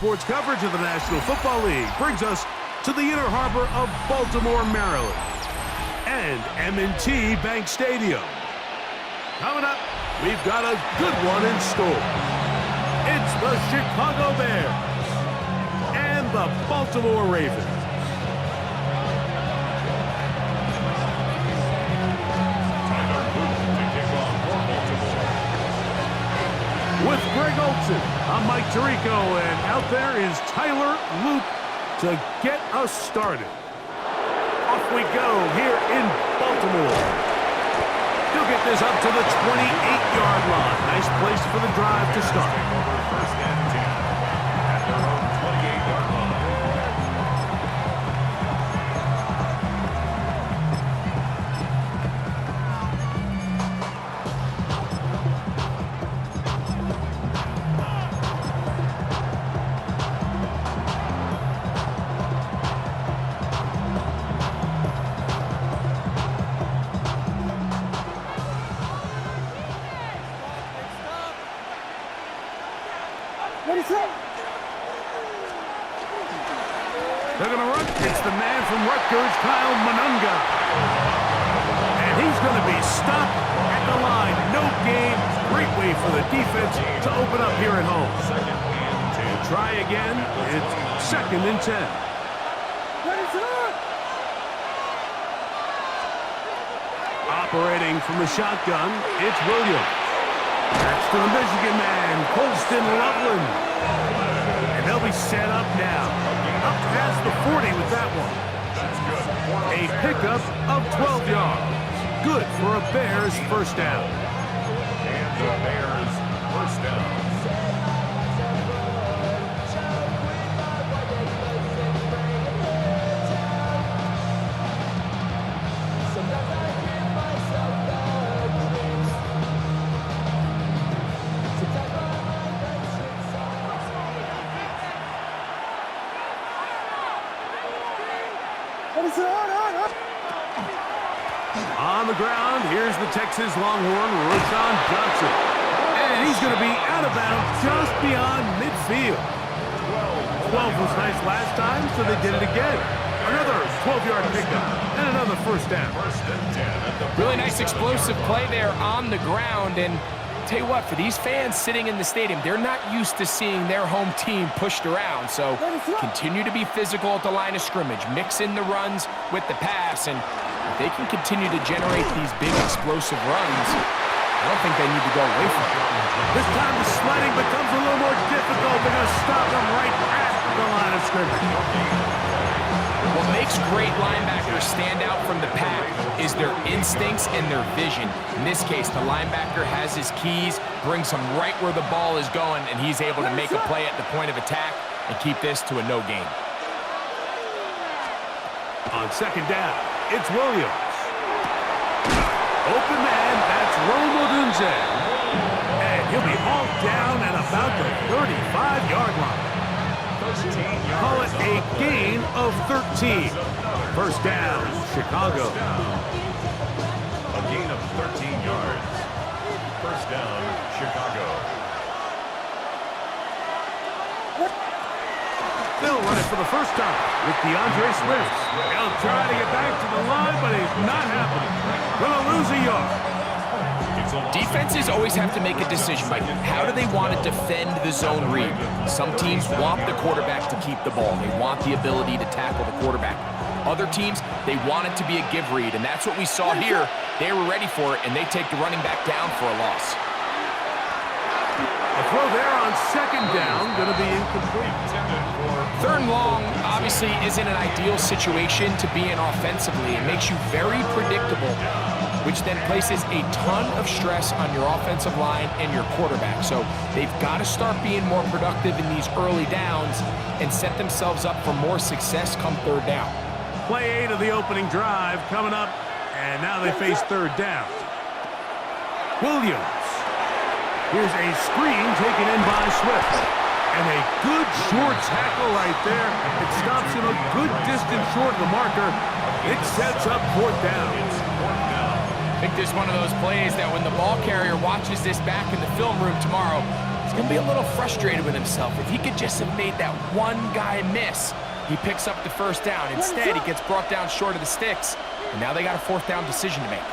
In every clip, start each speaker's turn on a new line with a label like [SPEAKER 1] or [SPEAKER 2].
[SPEAKER 1] sports coverage of the National Football League brings us to the inner harbor of Baltimore, Maryland, and M&T Bank Stadium. Coming up, we've got a good one in store. It's the Chicago Bears and the Baltimore Ravens. With Greg Olson, I'm Mike Tirico, and out there is Tyler Luke to get us started. Off we go here in Baltimore. He'll get this up to the 28-yard line. Nice place for the drive to start.
[SPEAKER 2] First and 10 at their own 28-yard line.
[SPEAKER 1] They're going to run. It's the man from Rutgers, Kyle Monunga. And he's going to be stopped at the line. No gain. Great way for the defense to open up here at home.
[SPEAKER 2] Second and 10.
[SPEAKER 1] Try again. It's second and 10. Operating from the shotgun, it's Williams. That's to the Michigan man, Colston Loveland. And they'll be set up now. Up past the 40 with that one.
[SPEAKER 2] That's good.
[SPEAKER 1] A pickup of 12 yards. Good for a Bears first down.
[SPEAKER 2] And the Bears first down.
[SPEAKER 1] On the ground, here's the Texas Longhorn, Rashawn Johnson. And he's going to be out of bounds just beyond midfield. 12 was nice last time, so they did it again. Another 12-yard pickup and another first down.
[SPEAKER 2] First and 10 at the
[SPEAKER 3] Really nice explosive play there on the ground. And tell you what, for these fans sitting in the stadium, they're not used to seeing their home team pushed around. So continue to be physical at the line of scrimmage. Mix in the runs with the pass. And if they can continue to generate these big explosive runs, I don't think they need to go away from it.
[SPEAKER 1] This time the sliding becomes a little more difficult. They're going to stop them right at the line of scrimmage.
[SPEAKER 3] What makes great linebackers stand out from the pack is their instincts and their vision. In this case, the linebacker has his keys, brings him right where the ball is going, and he's able to make a play at the point of attack and keep this to a no gain.
[SPEAKER 1] On second down, it's Williams. Open man, that's Rome Odunze. And he'll be hauled down at about the 35-yard line. Call it a gain of 13. First down, Chicago.
[SPEAKER 2] A gain of 13 yards. First down, Chicago.
[SPEAKER 1] They'll run it for the first time with DeAndre Swift. He'll try to get back to the line, but it's not happening. Gonna lose a yard.
[SPEAKER 3] Defenses always have to make a decision, Mike. How do they want to defend the zone read? Some teams want the quarterback to keep the ball. They want the ability to tackle the quarterback. Other teams, they want it to be a give read, and that's what we saw here. They were ready for it, and they take the running back down for a loss.
[SPEAKER 1] A throw there on second down, going to be incomplete.
[SPEAKER 3] Third and long obviously isn't an ideal situation to be in offensively. It makes you very predictable, which then places a ton of stress on your offensive line and your quarterback. So they've got to start being more productive in these early downs and set themselves up for more success come third down.
[SPEAKER 1] Play 8 of the opening drive coming up, and now they face third down. Williams. Here's a screen taken in by Swift. And a good short tackle right there. It stops him a good distance short of the marker. It sets up fourth down.
[SPEAKER 3] I think this is one of those plays that when the ball carrier watches this back in the film room tomorrow, He's going to be a little frustrated with himself. If he could just have made that one guy miss, he picks up the first down. Instead, he gets brought down short of the sticks, and now they got a fourth down decision to make.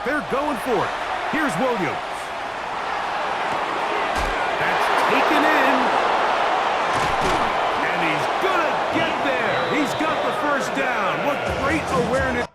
[SPEAKER 1] They're going for it. Here's Williams. That's taken in. And he's going to get there. He's got the first down. What great awareness.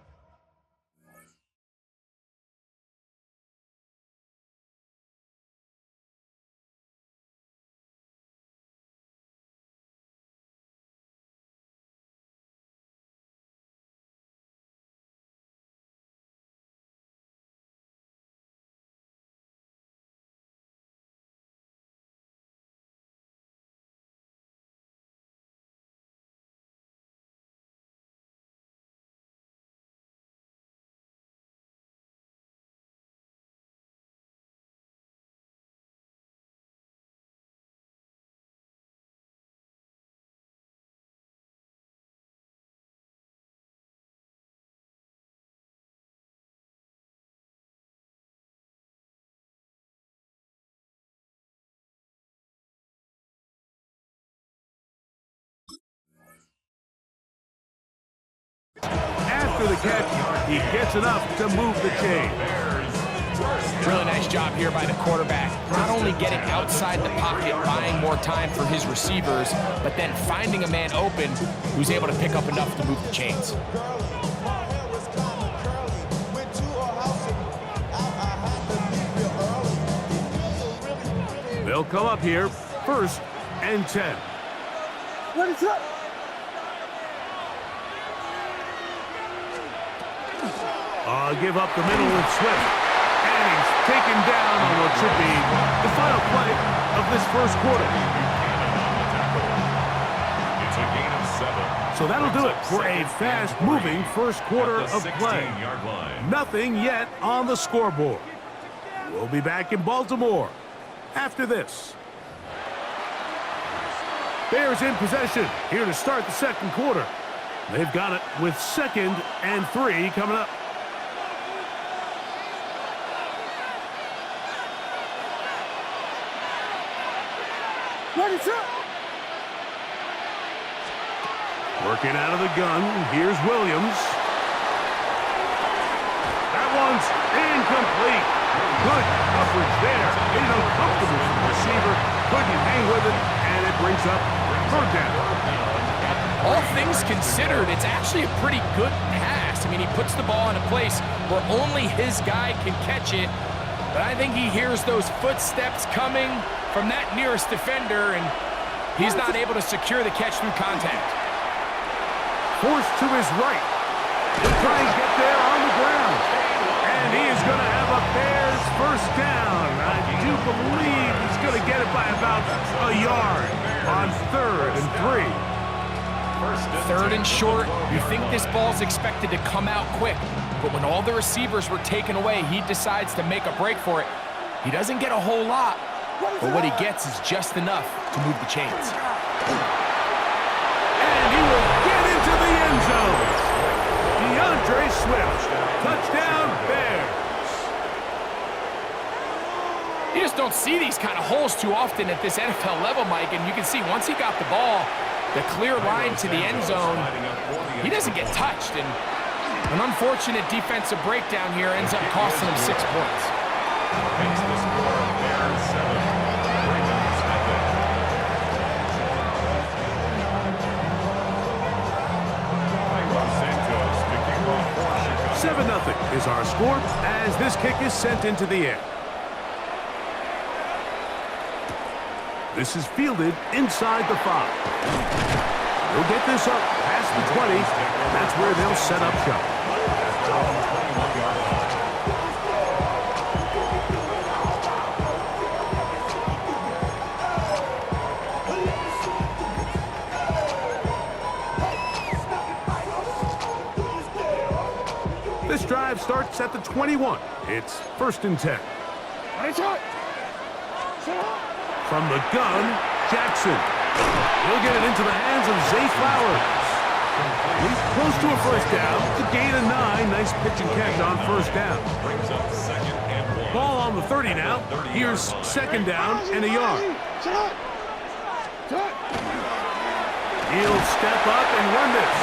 [SPEAKER 1] After the catch, he gets enough to move the chain.
[SPEAKER 3] Really nice job here by the quarterback. Not only getting outside the pocket, buying more time for his receivers, but then finding a man open who's able to pick up enough to move the chains.
[SPEAKER 1] They'll come up here, 1st and 10.
[SPEAKER 4] What is up?
[SPEAKER 1] Give up the middle with Swift. And he's taken down on what should be the final play of this first quarter.
[SPEAKER 2] It's a gain of 7.
[SPEAKER 1] So that'll do it for a fast-moving first quarter
[SPEAKER 2] At the
[SPEAKER 1] of play.
[SPEAKER 2] 16-yard line.
[SPEAKER 1] Nothing yet on the scoreboard. We'll be back in Baltimore after this. Bears in possession here to start the second quarter. They've got it with 2nd and 3 coming up.
[SPEAKER 4] What is up?
[SPEAKER 1] Working out of the gun, here's Williams. That one's incomplete. Good coverage there. Made it uncomfortable for the receiver. Couldn't hang with it, and it brings up 3rd down.
[SPEAKER 3] All things considered, it's actually a pretty good pass. I mean, he puts the ball in a place where only his guy can catch it. But I think he hears those footsteps coming from that nearest defender, and he's not able to secure the catch through contact.
[SPEAKER 1] Forced to his right. He'll try and get there on the ground. And he is going to have a Bears first down. I do believe he's going to get it by about a yard on 3rd and 3.
[SPEAKER 3] 3rd and short. You think this ball's expected to come out quick, but when all the receivers were taken away, he decides to make a break for it. He doesn't get a whole lot, but what he gets is just enough to move the chains.
[SPEAKER 1] And he will get into the end zone. DeAndre Swift. Touchdown, Bears.
[SPEAKER 3] You just don't see these kind of holes too often at this NFL level, Mike, and you can see once he got the ball, the clear line to the end zone, he doesn't get touched, and an unfortunate defensive breakdown here ends up costing him 6 points.
[SPEAKER 2] Makes the score Bears 7. Ravens nothing.
[SPEAKER 1] 7-0 is our score as this kick is sent into the air. This is fielded inside the 5. They'll get this up past the 20. That's where they'll set up shop. This drive starts at the 21. It's 1st and 10. From the gun, Jackson. He'll get it into the hands of Zay Flowers. He's close to a first down. It's a gain of 9. Nice pitch and catch on first down.
[SPEAKER 2] Brings up 2nd and 1.
[SPEAKER 1] Ball on the 30 now. Here's 2nd down and a yard. He'll step up and run this.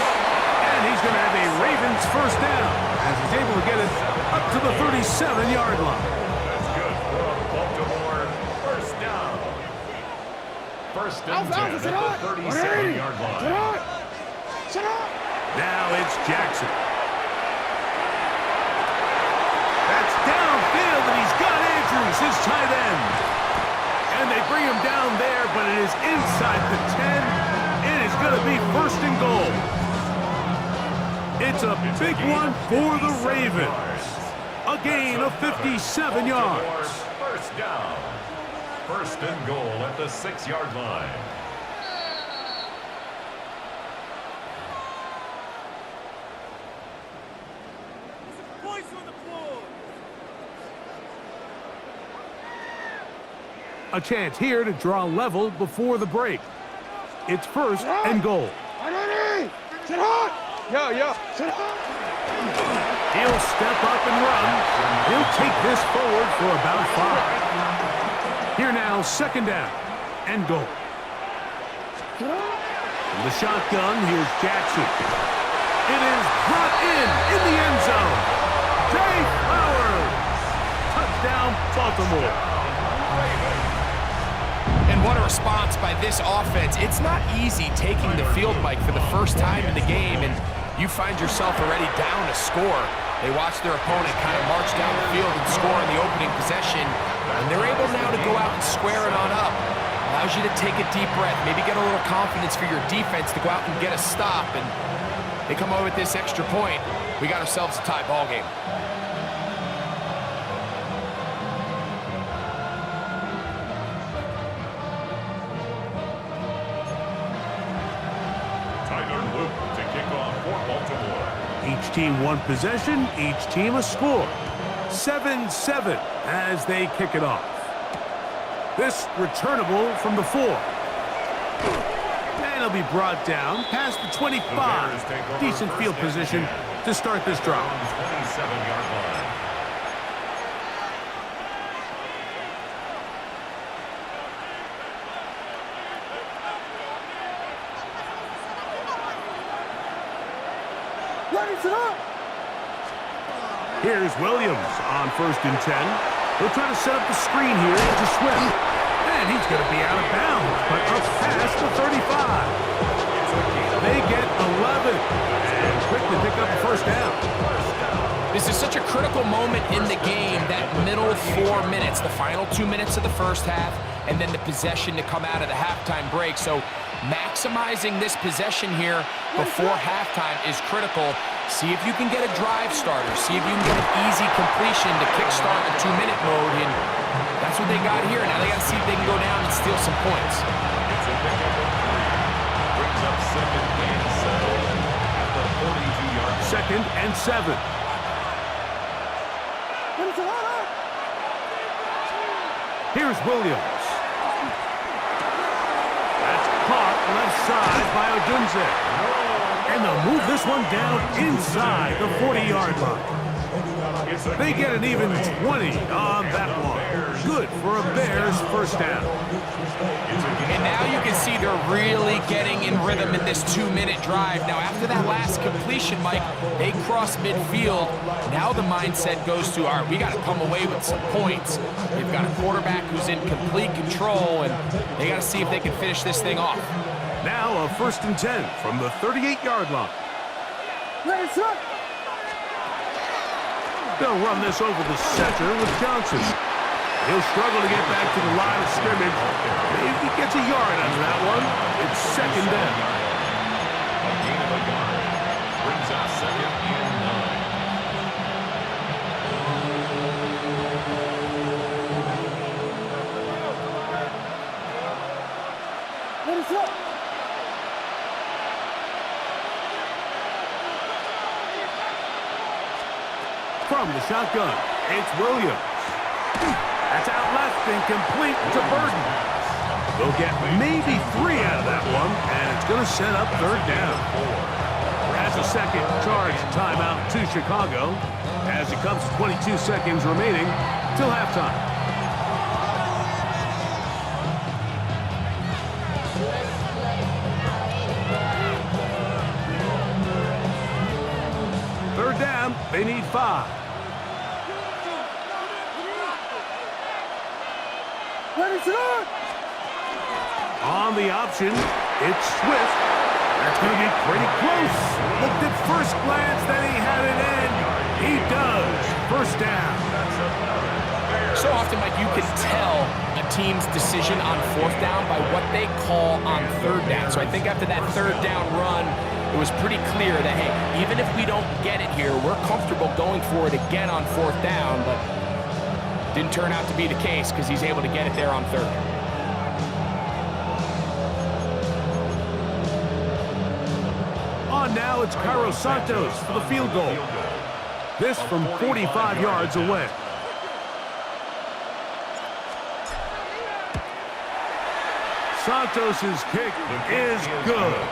[SPEAKER 1] And he's going to have a Ravens first down as he's able to get it up to the 37-yard line.
[SPEAKER 2] That's good for a Baltimore first down. First and 10 at the 37-yard line.
[SPEAKER 1] Now it's Jackson. That's downfield, and he's got Andrews, his tight end. And they bring him down there, but it is inside the 10. It is going to be 1st and goal. It's a big one for the Ravens. A gain of 57 yards.
[SPEAKER 2] First down. 1st and goal at the 6-yard line.
[SPEAKER 1] A chance here to draw level before the break. It's 1st and goal. He'll step up and run. He'll take this forward for about 5. Here now, 2nd down and goal. From the shotgun, here's Jackson. It is brought in the end zone. Jay Flowers. Touchdown, Baltimore.
[SPEAKER 3] And what a response by this offense. It's not easy taking the field, Mike, for the first time in the game, and you find yourself already down a score. They watch their opponent kind of march down the field and score in the opening possession, and they're able now to go out and square it on up. Allows you to take a deep breath, maybe get a little confidence for your defense to go out and get a stop, and they come away with this extra point. We got ourselves a tie ball game.
[SPEAKER 1] Each team one possession, each team a score. 7-7 as they kick it off. This returnable from the 4. And he'll be brought down past the 25. Decent field position to start this drive.
[SPEAKER 2] 27-yard line.
[SPEAKER 1] Here's Williams on 1st and 10. He'll try to set up the screen here to Swift. And he's going to be out of bounds, but up past the 35. They get 11 and quickly pick up the first down.
[SPEAKER 3] This is such a critical moment in the game, that middle 4 minutes, the final 2 minutes of the first half, and then the possession to come out of the halftime break. So maximizing this possession here before halftime is critical. See if you can get a drive starter. See if you can get an easy completion to kickstart a 2-minute mode. And that's what they got here. Now they got to see if they can go down and steal some points.
[SPEAKER 2] It's a pickup of 3. Brings up 2nd and 7 at the 42-yard line.
[SPEAKER 1] 2nd and 7. Here's Williams. That's caught left side by Odunze. And they'll move this one down inside the 40-yard line. They get an even 20 on that one. Good for a Bears first down.
[SPEAKER 3] And now you can see they're really getting in rhythm in this 2-minute drive. Now, after that last completion, Mike, they cross midfield. Now the mindset goes to, all right, we got to come away with some points. They've got a quarterback who's in complete control, and they got to see if they can finish this thing off.
[SPEAKER 1] Now a 1st and 10 from the 38-yard line. They'll run this over the center with Johnson. He'll struggle to get back to the line of scrimmage. Maybe he gets a yard out of that one. It's 2nd down.
[SPEAKER 2] A gain of a yard. Brings up 2nd and 9.
[SPEAKER 4] What is up?
[SPEAKER 1] From the shotgun, it's Williams. That's out left and complete to Burton. They'll get maybe 3 out of that one, and it's going to set up 3rd down. a second charge timeout to Chicago as it comes to 22 seconds remaining till halftime. Third down, they need 5. On the option, it's Swift. That's going to be pretty close. Looked at first glance that he had it in. He does. First down.
[SPEAKER 3] So often, Mike, you can tell a team's decision on fourth down by what they call on third down. So I think after that third down run, it was pretty clear that, hey, even if we don't get it here, we're comfortable going for it again on fourth down, but didn't turn out to be the case because he's able to get it there on third.
[SPEAKER 1] On now, it's Cairo Santos for the field goal. This from 45 yards away. Santos' kick is good.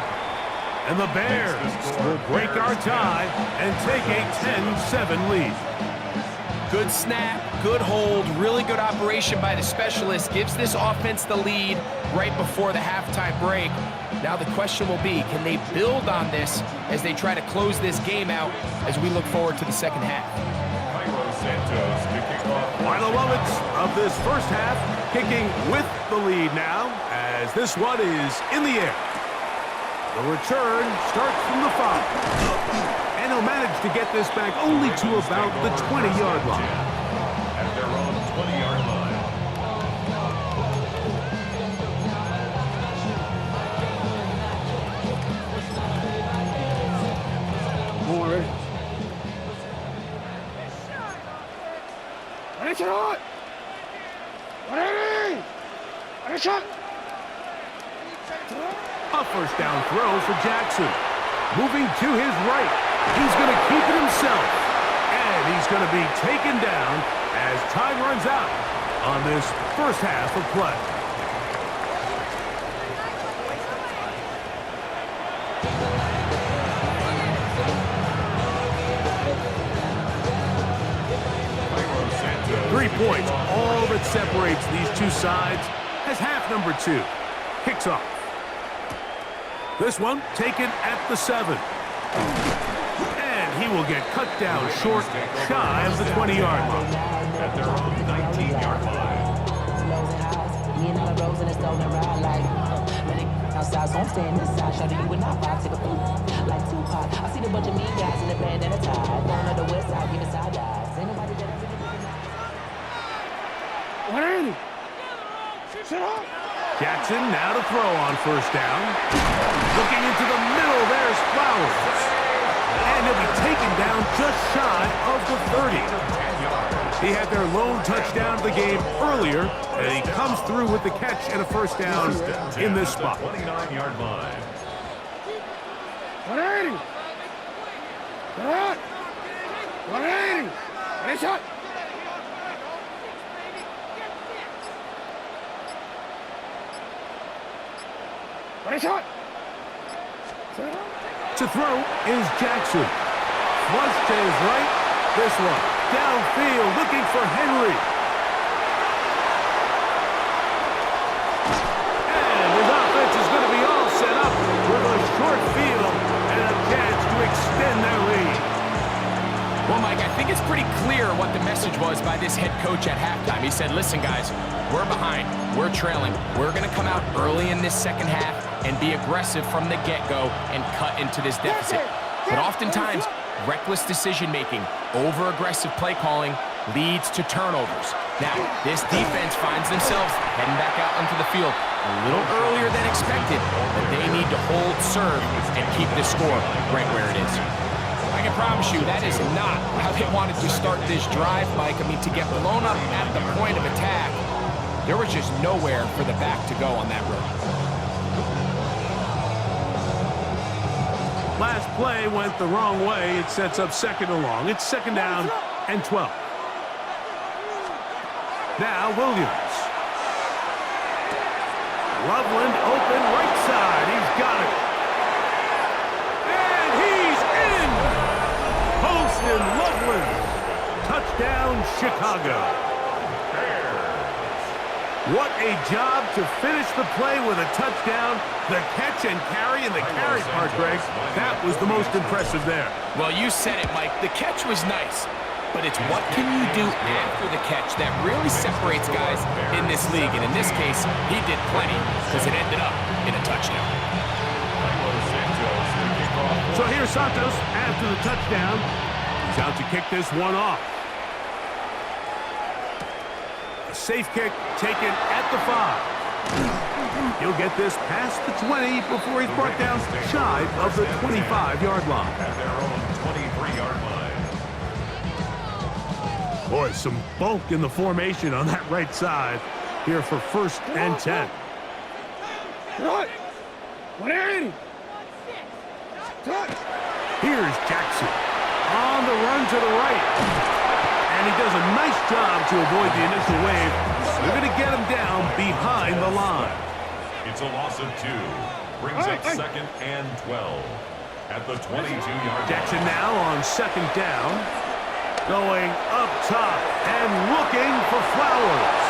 [SPEAKER 1] And the Bears will break our tie and take a 10-7 lead.
[SPEAKER 3] Good snap, good hold, really good operation by the specialist. Gives this offense the lead right before the halftime break. Now the question will be, can they build on this as they try to close this game out as we look forward to the second half?
[SPEAKER 1] Final moments of this first half, kicking with the lead now as this one is in the air. The return starts from the 5. And he'll manage to get this back only to about the 20-yard line.
[SPEAKER 2] At their own 20-yard line.
[SPEAKER 1] A first down throw for Jackson. Moving to his right. He's going to keep it himself. And he's going to be taken down as time runs out on this first half of play. Three points, all that separates these two sides as half number 2 kicks off. This one taken at the 7. And he will get cut down short, shy of the 20-yard line.
[SPEAKER 2] At their own 19-yard line.
[SPEAKER 5] Outside, so I'm staying inside. Shawty, you would not vibe, take a food like Tupac. I see the bunch of mean guys in the band and a tie. Going on the west side, giving side eyes. Ain't nobody that I really
[SPEAKER 1] Jackson now to throw on first down. Looking into the middle, there's Flowers. And he'll be taken down just shy of the 30. He had their lone touchdown of the game earlier, and he comes through with the catch and a first down in this spot.
[SPEAKER 2] 29-yard line.
[SPEAKER 1] To throw is Jackson. Flush to his right. This one downfield looking for Henry. And his offense is going to be all set up with a short field and a chance to extend their lead.
[SPEAKER 3] Well, Mike, I think it's pretty clear what the message was by this head coach at halftime. He said, listen, guys, we're behind. We're trailing. We're going to come out early in this second half and be aggressive from the get-go and cut into this deficit. But oftentimes, reckless decision-making, over-aggressive play calling leads to turnovers. Now, this defense finds themselves heading back out onto the field a little earlier than expected, but they need to hold serve and keep this score right where it is. I can promise you that is not how they wanted to start this drive, Mike. I mean, to get blown up at the point of attack, there was just nowhere for the back to go on that road.
[SPEAKER 1] Last play went the wrong way. It sets up second and long. It's second down and 12. Now Williams. Loveland open right side. He's got it. And he's Touchdown, Chicago. What a job to finish the play with a touchdown. The catch and carry and the carry part, Greg, that was the most impressive there.
[SPEAKER 3] Well, you said it, Mike. The catch was nice, but it's what can you do after the catch that really separates guys in this league. And in this case, he did plenty because it ended up in a touchdown.
[SPEAKER 1] So here's Santos after the touchdown. He's out to kick this one off. A safe kick taken at the 5. He'll get this past the 20 before he's brought down shy of the 25-yard line.
[SPEAKER 2] At their own 23-yard line.
[SPEAKER 1] Boy, some bulk in the formation on that right side here for 1st and 10.
[SPEAKER 4] Right. 180.
[SPEAKER 1] Here's Jackson on the run to the right. And he does a nice job to avoid the initial wave. They're going to get him down behind the line.
[SPEAKER 2] It's a loss of 2. Brings up 2nd and 12. At the 22-yard line.
[SPEAKER 1] Jackson now on 2nd down. Going up top and looking for Flowers.